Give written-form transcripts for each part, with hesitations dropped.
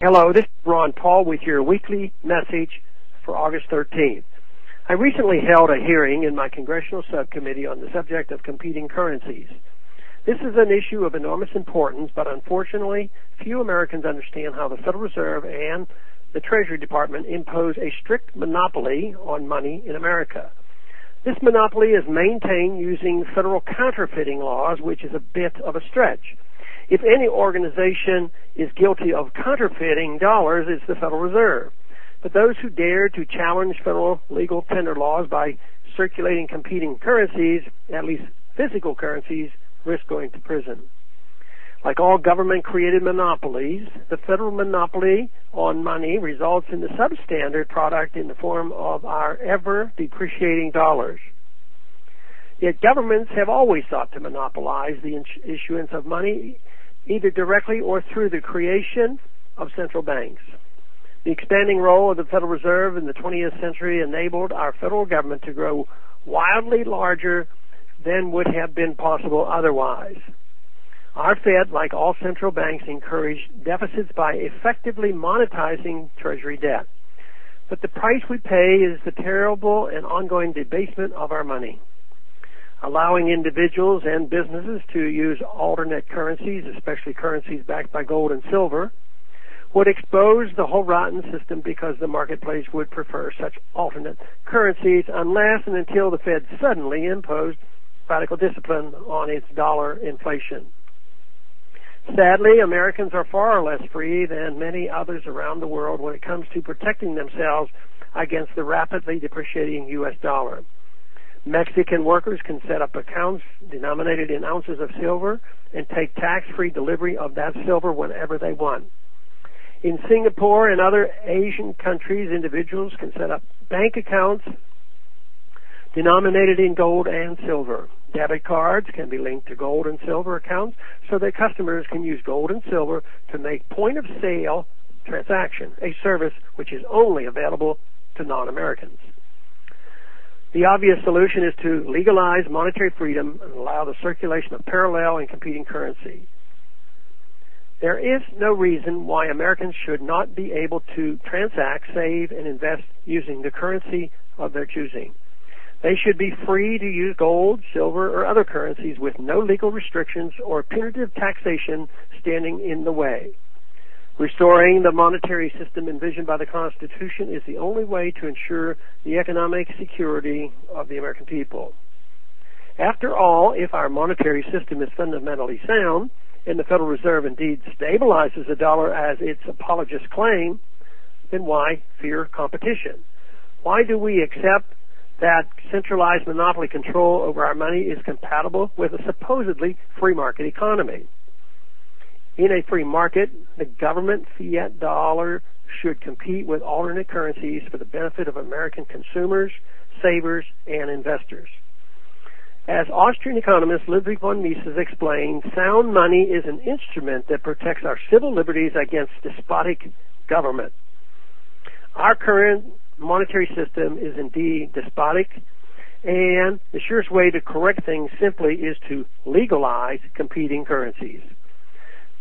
Hello, this is Ron Paul with your weekly message for August 13th. I recently held a hearing in my congressional subcommittee on the subject of competing currencies. This is an issue of enormous importance, but unfortunately, few Americans understand how the Federal Reserve and the Treasury Department impose a strict monopoly on money in America. This monopoly is maintained using federal counterfeiting laws, which is a bit of a stretch. If any organization is guilty of counterfeiting dollars, it's the Federal Reserve. But those who dare to challenge federal legal tender laws by circulating competing currencies, at least physical currencies, risk going to prison. Like all government-created monopolies, the federal monopoly on money results in the substandard product in the form of our ever-depreciating dollars. Yet governments have always sought to monopolize the issuance of money, either directly or through the creation of central banks. The expanding role of the Federal Reserve in the 20th century enabled our federal government to grow wildly larger than would have been possible otherwise. Our Fed, like all central banks, encouraged deficits by effectively monetizing Treasury debt. But the price we pay is the terrible and ongoing debasement of our money. Allowing individuals and businesses to use alternate currencies, especially currencies backed by gold and silver, would expose the whole rotten system because the marketplace would prefer such alternate currencies unless and until the Fed suddenly imposed radical discipline on its dollar inflation. Sadly, Americans are far less free than many others around the world when it comes to protecting themselves against the rapidly depreciating U.S. dollar. Mexican workers can set up accounts denominated in ounces of silver and take tax-free delivery of that silver whenever they want. In Singapore and other Asian countries, individuals can set up bank accounts denominated in gold and silver. Debit cards can be linked to gold and silver accounts so that customers can use gold and silver to make point-of-sale transaction, a service which is only available to non-Americans. The obvious solution is to legalize monetary freedom and allow the circulation of parallel and competing currency. There is no reason why Americans should not be able to transact, save, and invest using the currency of their choosing. They should be free to use gold, silver, or other currencies with no legal restrictions or punitive taxation standing in the way. Restoring the monetary system envisioned by the Constitution is the only way to ensure the economic security of the American people. After all, if our monetary system is fundamentally sound, and the Federal Reserve indeed stabilizes the dollar as its apologists claim, then why fear competition? Why do we accept that centralized monopoly control over our money is compatible with a supposedly free market economy? In a free market, the government fiat dollar should compete with alternate currencies for the benefit of American consumers, savers, and investors. As Austrian economist Ludwig von Mises explained, sound money is an instrument that protects our civil liberties against despotic government. Our current monetary system is indeed despotic, and the surest way to correct things simply is to legalize competing currencies.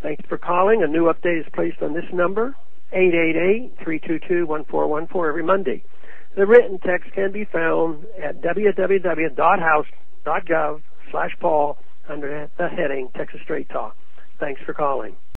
Thanks for calling. A new update is placed on this number, 888-322-1414, every Monday. The written text can be found at www.house.gov/Paul under the heading Texas Straight Talk. Thanks for calling.